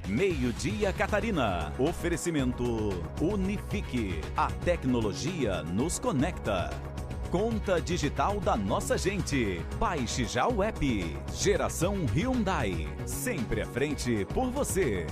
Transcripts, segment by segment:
Meio-dia Catarina. Oferecimento Unifique. A tecnologia nos conecta. Conta digital da nossa gente. Baixe já o app. Geração Hyundai. Sempre à frente por você.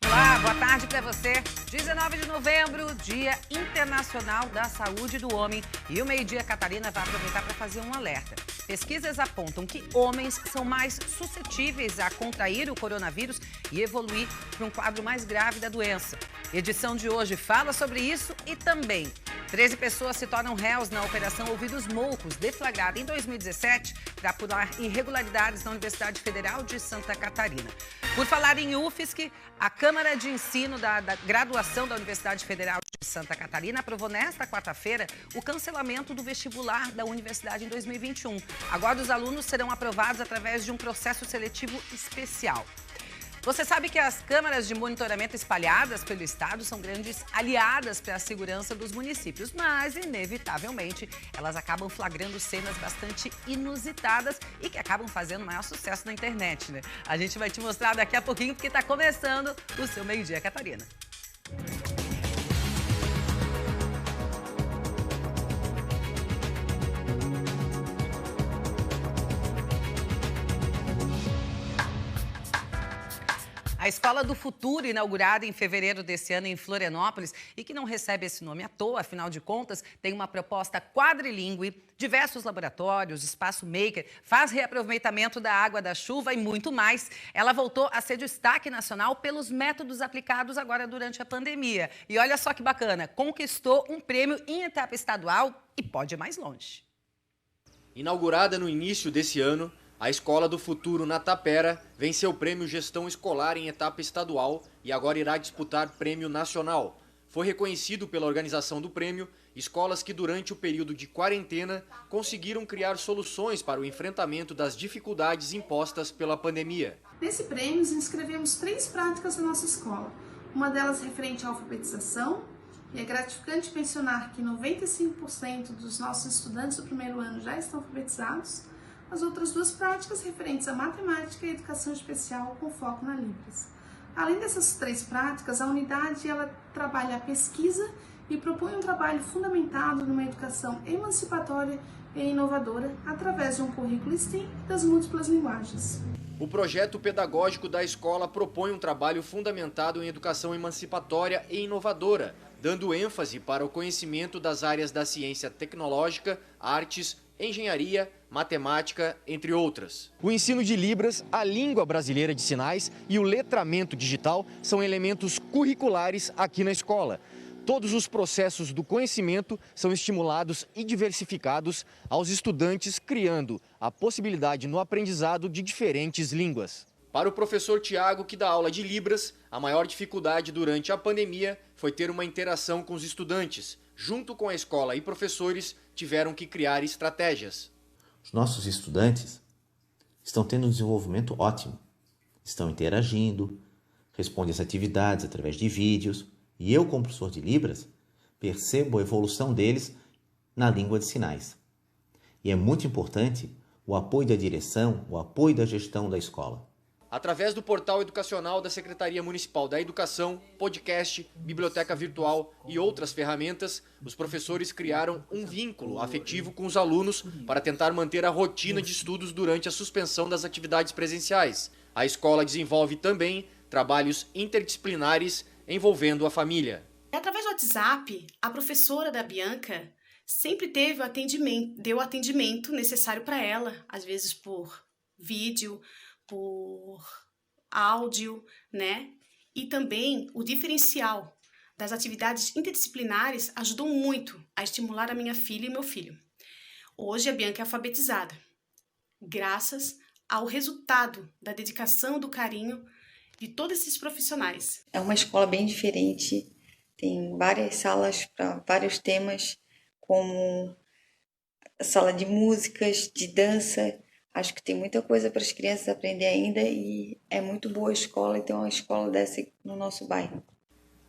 Olá, boa tarde para você. 19 de novembro, Dia Internacional da Saúde do Homem. E o Meio-dia Catarina vai aproveitar para fazer um alerta. Pesquisas apontam que homens são mais suscetíveis a contrair o coronavírus e evoluir para um quadro mais grave da doença. A edição de hoje fala sobre isso e também 13 pessoas se tornam réus na Operação Ouvidos Moucos, deflagrada em 2017 para apurar irregularidades na Universidade Federal de Santa Catarina. Por falar em UFSC, a Câmara de Ensino da Graduação da Universidade Federal de Santa Catarina aprovou nesta quarta-feira o cancelamento do vestibular da universidade em 2021. Agora os alunos serão aprovados através de um processo seletivo especial. Você sabe que as câmaras de monitoramento espalhadas pelo estado são grandes aliadas para a segurança dos municípios, mas, inevitavelmente, elas acabam flagrando cenas bastante inusitadas e que acabam fazendo maior sucesso na internet, né? A gente vai te mostrar daqui a pouquinho, porque está começando o seu Meio-dia Catarina. A Escola do Futuro, inaugurada em fevereiro desse ano em Florianópolis e que não recebe esse nome à toa, afinal de contas, tem uma proposta quadrilíngue, diversos laboratórios, espaço maker, faz reaproveitamento da água da chuva e muito mais. Ela voltou a ser destaque nacional pelos métodos aplicados agora durante a pandemia. E olha só que bacana, conquistou um prêmio em etapa estadual e pode ir mais longe. Inaugurada no início desse ano, a Escola do Futuro na Tapera venceu o prêmio Gestão Escolar em etapa estadual e agora irá disputar prêmio nacional. Foi reconhecido pela organização do prêmio escolas que durante o período de quarentena conseguiram criar soluções para o enfrentamento das dificuldades impostas pela pandemia. Nesse prêmio, nos inscrevemos 3 práticas da nossa escola. Uma delas referente à alfabetização, e é gratificante mencionar que 95% dos nossos estudantes do primeiro ano já estão alfabetizados. As outras 2 práticas referentes à matemática e educação especial com foco na Libras. Além dessas 3 práticas, a unidade ela trabalha a pesquisa e propõe um trabalho fundamentado numa educação emancipatória e inovadora através de um currículo STEAM das múltiplas linguagens. O projeto pedagógico da escola propõe um trabalho fundamentado em educação emancipatória e inovadora, dando ênfase para o conhecimento das áreas da ciência tecnológica, artes, engenharia, matemática, entre outras. O ensino de Libras, a língua brasileira de sinais e o letramento digital são elementos curriculares aqui na escola. Todos os processos do conhecimento são estimulados e diversificados aos estudantes, criando a possibilidade no aprendizado de diferentes línguas. Para o professor Tiago, que dá aula de Libras, a maior dificuldade durante a pandemia foi ter uma interação com os estudantes. Junto com a escola e professores, tiveram que criar estratégias. Os nossos estudantes estão tendo um desenvolvimento ótimo. Estão interagindo, respondem às atividades através de vídeos. E eu, como professor de Libras, percebo a evolução deles na língua de sinais. E é muito importante o apoio da direção, o apoio da gestão da escola. Através do portal educacional da Secretaria Municipal da Educação, podcast, biblioteca virtual e outras ferramentas, os professores criaram um vínculo afetivo com os alunos para tentar manter a rotina de estudos durante a suspensão das atividades presenciais. A escola desenvolve também trabalhos interdisciplinares envolvendo a família. Através do WhatsApp, a professora da Bianca sempre teve deu o atendimento necessário para ela, às vezes por vídeo, por áudio, né? E também o diferencial das atividades interdisciplinares ajudou muito a estimular a minha filha e meu filho. Hoje a Bianca é alfabetizada, graças ao resultado da dedicação, do carinho de todos esses profissionais. É uma escola bem diferente, tem várias salas para vários temas, como a sala de músicas, de dança. Acho que tem muita coisa para as crianças aprender ainda e é muito boa a escola e ter uma escola dessa no nosso bairro.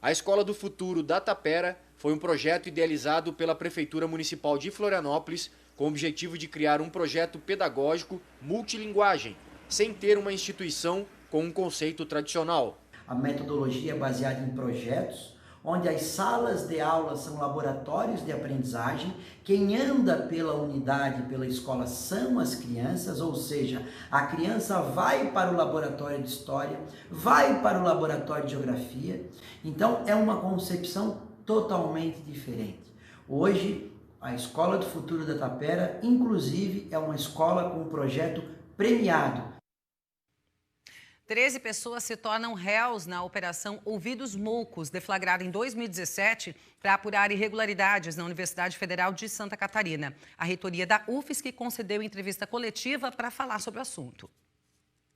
A Escola do Futuro da Tapera foi um projeto idealizado pela Prefeitura Municipal de Florianópolis com o objetivo de criar um projeto pedagógico multilinguagem, sem ter uma instituição com um conceito tradicional. A metodologia é baseada em projetos, onde as salas de aula são laboratórios de aprendizagem. Quem anda pela unidade, pela escola, são as crianças, ou seja, a criança vai para o laboratório de história, vai para o laboratório de geografia. Então, é uma concepção totalmente diferente. Hoje, a Escola do Futuro da Tapera, inclusive, é uma escola com um projeto premiado. 13 pessoas se tornam réus na Operação Ouvidos Moucos, deflagrada em 2017 para apurar irregularidades na Universidade Federal de Santa Catarina. A reitoria da UFSC concedeu entrevista coletiva para falar sobre o assunto.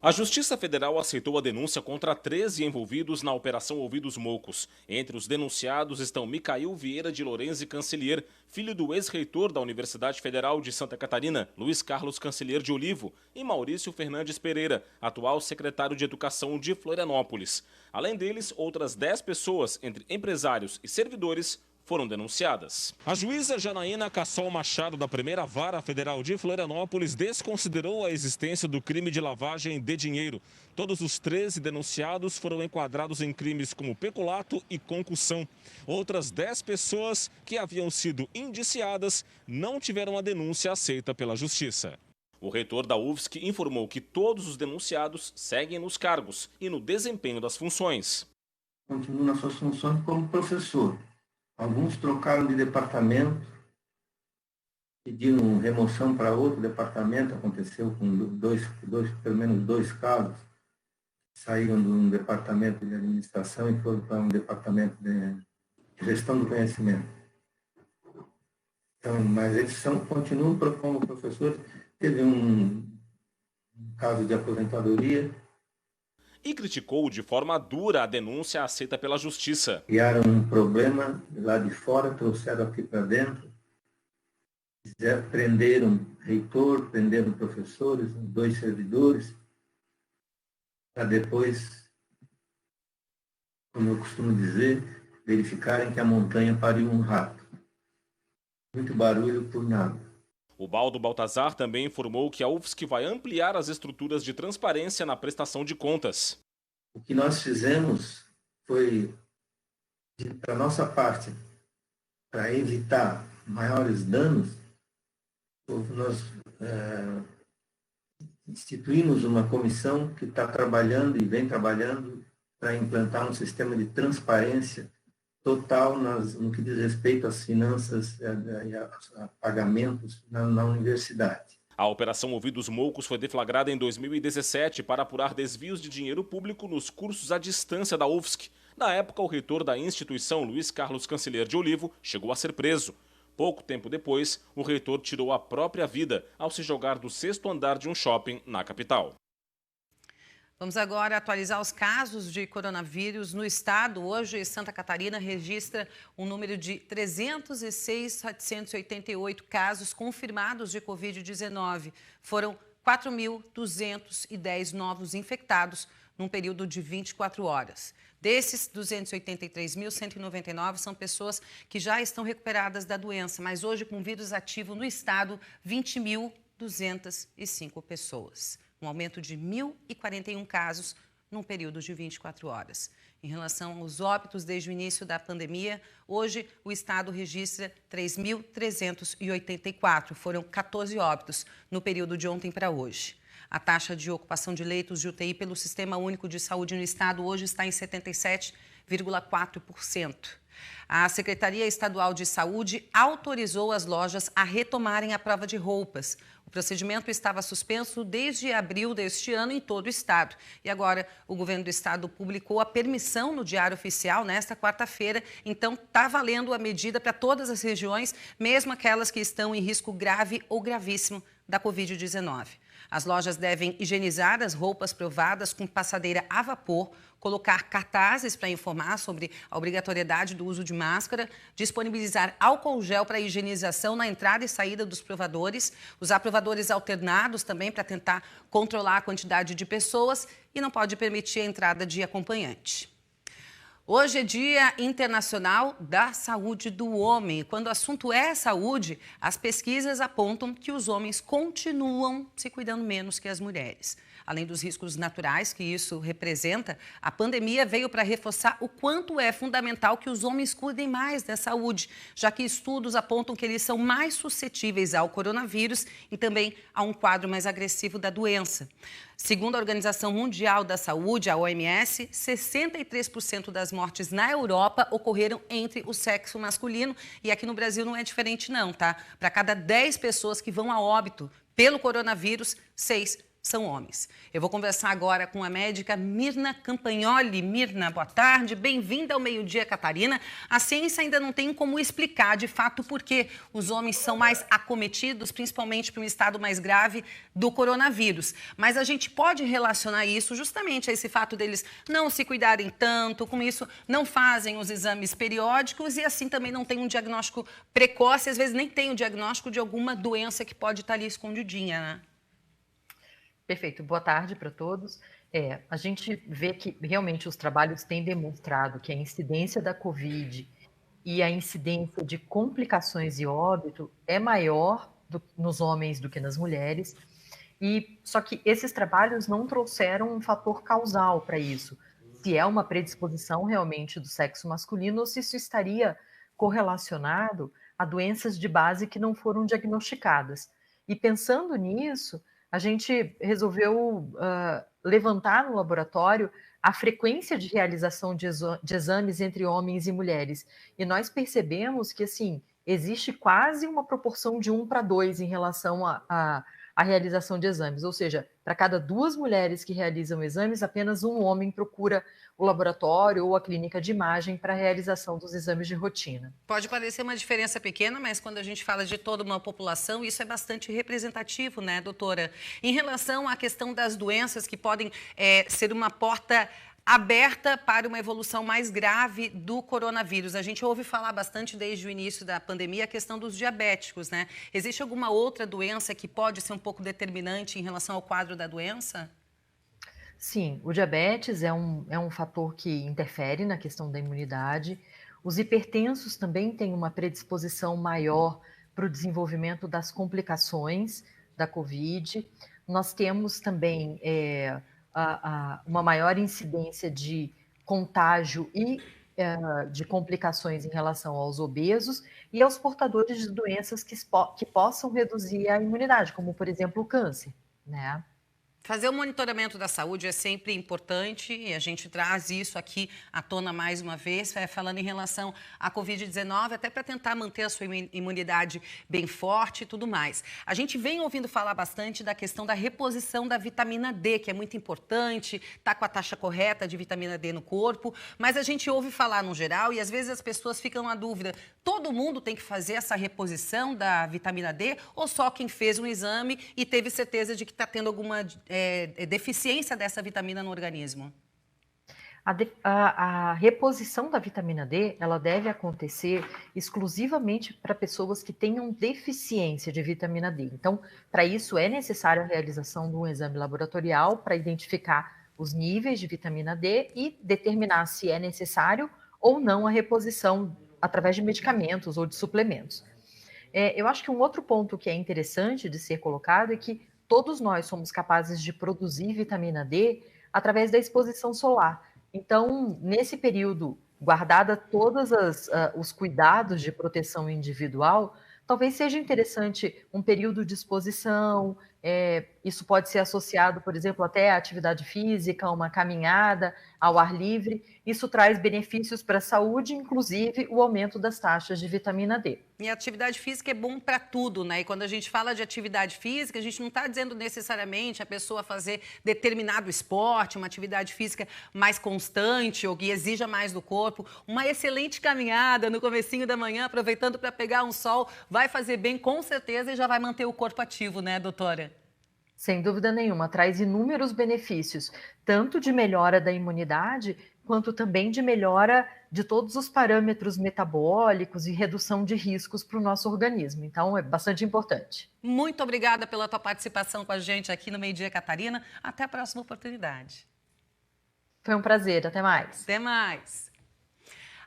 A Justiça Federal aceitou a denúncia contra 13 envolvidos na Operação Ouvidos Moucos. Entre os denunciados estão Micael Vieira de Lorenzi Cancelier, filho do ex-reitor da Universidade Federal de Santa Catarina, Luiz Carlos Cancelier de Olivo, e Maurício Fernandes Pereira, atual secretário de Educação de Florianópolis. Além deles, outras 10 pessoas, entre empresários e servidores, foram denunciadas. A juíza Janaína Cassol Machado, da Primeira Vara Federal de Florianópolis, desconsiderou a existência do crime de lavagem de dinheiro. Todos os 13 denunciados foram enquadrados em crimes como peculato e concussão. Outras 10 pessoas que haviam sido indiciadas não tiveram a denúncia aceita pela Justiça. O reitor da UFSC informou que todos os denunciados seguem nos cargos e no desempenho das funções. Continuam nas suas funções como professor. Alguns trocaram de departamento, pediram remoção para outro departamento. Aconteceu com pelo menos dois casos. Saíram de um departamento de administração e foram para um departamento de gestão do conhecimento. Então, mas eles continuam como professores. Teve um caso de aposentadoria. E criticou de forma dura a denúncia aceita pela Justiça. Criaram um problema lá de fora, trouxeram aqui para dentro, prenderam reitor, prenderam professores, 2 servidores, para depois, como eu costumo dizer, verificarem que a montanha pariu um rato. Muito barulho por nada. O Baldo Baltazar também informou que a UFSC vai ampliar as estruturas de transparência na prestação de contas. O que nós fizemos foi, para nossa parte, para evitar maiores danos, nós instituímos uma comissão que está trabalhando e vem trabalhando para implantar um sistema de transparência total no que diz respeito às finanças e a pagamentos na universidade. A Operação Ouvidos Moucos foi deflagrada em 2017 para apurar desvios de dinheiro público nos cursos à distância da UFSC. Na época, o reitor da instituição, Luiz Carlos Cancelier de Olivo, chegou a ser preso. Pouco tempo depois, o reitor tirou a própria vida ao se jogar do 6º andar de um shopping na capital. Vamos agora atualizar os casos de coronavírus no estado. Hoje, Santa Catarina registra um número de 306.788 casos confirmados de Covid-19. Foram 4.210 novos infectados num período de 24 horas. Desses, 283.199 são pessoas que já estão recuperadas da doença, mas hoje, com vírus ativo no estado, 20.205 pessoas. Um aumento de 1.041 casos num período de 24 horas. Em relação aos óbitos desde o início da pandemia, hoje o estado registra 3.384. Foram 14 óbitos no período de ontem para hoje. A taxa de ocupação de leitos de UTI pelo Sistema Único de Saúde no estado hoje está em 77,4%. A Secretaria Estadual de Saúde autorizou as lojas a retomarem a prova de roupas. O procedimento estava suspenso desde abril deste ano em todo o estado. E agora o governo do estado publicou a permissão no Diário Oficial nesta quarta-feira. Então está valendo a medida para todas as regiões, mesmo aquelas que estão em risco grave ou gravíssimo da Covid-19. As lojas devem higienizar as roupas provadas com passadeira a vapor, colocar cartazes para informar sobre a obrigatoriedade do uso de máscara, disponibilizar álcool gel para higienização na entrada e saída dos provadores, usar provadores alternados também para tentar controlar a quantidade de pessoas e não pode permitir a entrada de acompanhante. Hoje é Dia Internacional da Saúde do Homem. Quando o assunto é saúde, as pesquisas apontam que os homens continuam se cuidando menos que as mulheres. Além dos riscos naturais que isso representa, a pandemia veio para reforçar o quanto é fundamental que os homens cuidem mais da saúde, já que estudos apontam que eles são mais suscetíveis ao coronavírus e também a um quadro mais agressivo da doença. Segundo a Organização Mundial da Saúde, a OMS, 63% das mortes na Europa ocorreram entre o sexo masculino e aqui no Brasil não é diferente não, tá? Para cada 10 pessoas que vão a óbito pelo coronavírus, 6 são homens. Eu vou conversar agora com a médica Mirna Campagnoli. Mirna, boa tarde, bem-vinda ao Meio-Dia, Catarina. A ciência ainda não tem como explicar, de fato, por que os homens são mais acometidos, principalmente para um estado mais grave do coronavírus. Mas a gente pode relacionar isso justamente a esse fato deles não se cuidarem tanto, com isso não fazem os exames periódicos e assim também não tem um diagnóstico precoce, às vezes nem tem o diagnóstico de alguma doença que pode estar ali escondidinha, né? Perfeito, boa tarde para todos. A gente vê que realmente os trabalhos têm demonstrado que a incidência da Covid e a incidência de complicações e óbito é maior nos homens do que nas mulheres. Só que esses trabalhos não trouxeram um fator causal para isso. Se é uma predisposição realmente do sexo masculino ou se isso estaria correlacionado a doenças de base que não foram diagnosticadas. E pensando nisso, a gente resolveu levantar no laboratório a frequência de realização de exames entre homens e mulheres. E nós percebemos que, assim, existe quase uma proporção de 1:2 em relação à realização de exames. Ou seja, para cada 2 mulheres que realizam exames, apenas um homem procura o laboratório ou a clínica de imagem para a realização dos exames de rotina. Pode parecer uma diferença pequena, mas quando a gente fala de toda uma população, isso é bastante representativo, né, doutora? Em relação à questão das doenças que podem ser uma porta aberta para uma evolução mais grave do coronavírus. A gente ouve falar bastante desde o início da pandemia a questão dos diabéticos, né? Existe alguma outra doença que pode ser um pouco determinante em relação ao quadro da doença? Sim, o diabetes é um fator que interfere na questão da imunidade. Os hipertensos também têm uma predisposição maior para o desenvolvimento das complicações da Covid. Nós temos também uma maior incidência de contágio e de complicações em relação aos obesos e aos portadores de doenças que possam reduzir a imunidade, como, por exemplo, o câncer, né? Fazer o monitoramento da saúde é sempre importante e a gente traz isso aqui à tona mais uma vez, falando em relação à Covid-19, até para tentar manter a sua imunidade bem forte e tudo mais. A gente vem ouvindo falar bastante da questão da reposição da vitamina D, que é muito importante, tá com a taxa correta de vitamina D no corpo, mas a gente ouve falar no geral e às vezes as pessoas ficam na dúvida, todo mundo tem que fazer essa reposição da vitamina D ou só quem fez um exame e teve certeza de que está tendo alguma deficiência dessa vitamina no organismo? A reposição da vitamina D, ela deve acontecer exclusivamente para pessoas que tenham deficiência de vitamina D. Então, para isso é necessária a realização de um exame laboratorial para identificar os níveis de vitamina D e determinar se é necessário ou não a reposição através de medicamentos ou de suplementos. Eu acho que um outro ponto que é interessante de ser colocado é que todos nós somos capazes de produzir vitamina D através da exposição solar. Então, nesse período, guardada todos os cuidados de proteção individual, talvez seja interessante um período de exposição. Isso pode ser associado, por exemplo, até à atividade física, uma caminhada ao ar livre. Isso traz benefícios para a saúde, inclusive o aumento das taxas de vitamina D. E a atividade física é bom para tudo, né? E quando a gente fala de atividade física, a gente não está dizendo necessariamente a pessoa fazer determinado esporte, uma atividade física mais constante ou que exija mais do corpo. Uma excelente caminhada no comecinho da manhã, aproveitando para pegar um sol, vai fazer bem com certeza e já vai manter o corpo ativo, né, doutora? Sem dúvida nenhuma, traz inúmeros benefícios, tanto de melhora da imunidade, quanto também de melhora de todos os parâmetros metabólicos e redução de riscos para o nosso organismo. Então, é bastante importante. Muito obrigada pela tua participação com a gente aqui no Meio-Dia, Catarina. Até a próxima oportunidade. Foi um prazer. Até mais. Até mais.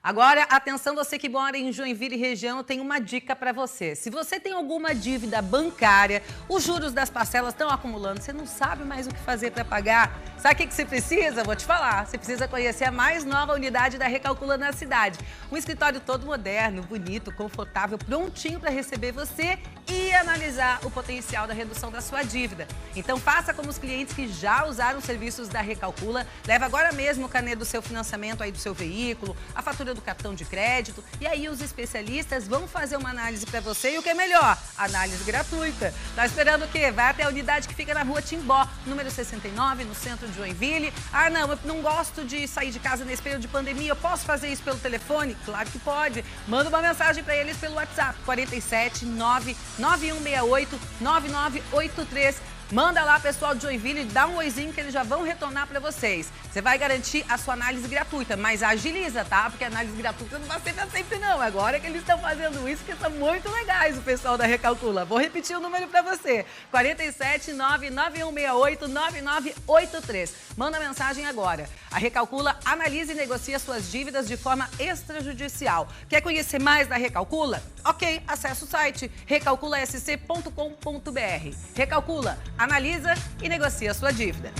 Agora, atenção, você que mora em Joinville e região, tem uma dica para você. Se você tem alguma dívida bancária, os juros das parcelas estão acumulando, você não sabe mais o que fazer para pagar, sabe o que você precisa? Vou te falar. Você precisa conhecer a mais nova unidade da Recalcula na cidade. Um escritório todo moderno, bonito, confortável, prontinho para receber você e analisar o potencial da redução da sua dívida. Então, faça como os clientes que já usaram os serviços da Recalcula. Leva agora mesmo o carnê do seu financiamento aí do seu veículo, a fatura do cartão de crédito, e aí os especialistas vão fazer uma análise para você e o que é melhor, análise gratuita. Tá esperando o quê? Vai até a unidade que fica na rua Timbó, número 69, no centro de Joinville. Ah, não, eu não gosto de sair de casa nesse período de pandemia, eu posso fazer isso pelo telefone? Claro que pode. Manda uma mensagem para eles pelo WhatsApp, 47 99168 9983. Manda lá, pessoal de Joinville, dá um oizinho que eles já vão retornar para vocês. Você vai garantir a sua análise gratuita, mas agiliza, tá? Porque a análise gratuita não vai ser pra sempre, não. Agora que eles estão fazendo isso, que são muito legais, o pessoal da Recalcula. Vou repetir o número para você, 47 99168 9983. Manda mensagem agora. A Recalcula analisa e negocia suas dívidas de forma extrajudicial. Quer conhecer mais da Recalcula? Ok, acesse o site recalculasc.com.br. Recalcula, analisa e negocia a sua dívida.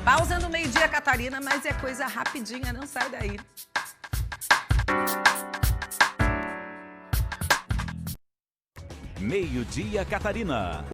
Pausa no meio-dia, Catarina, mas é coisa rapidinha, não sai daí. Meio-dia, Catarina.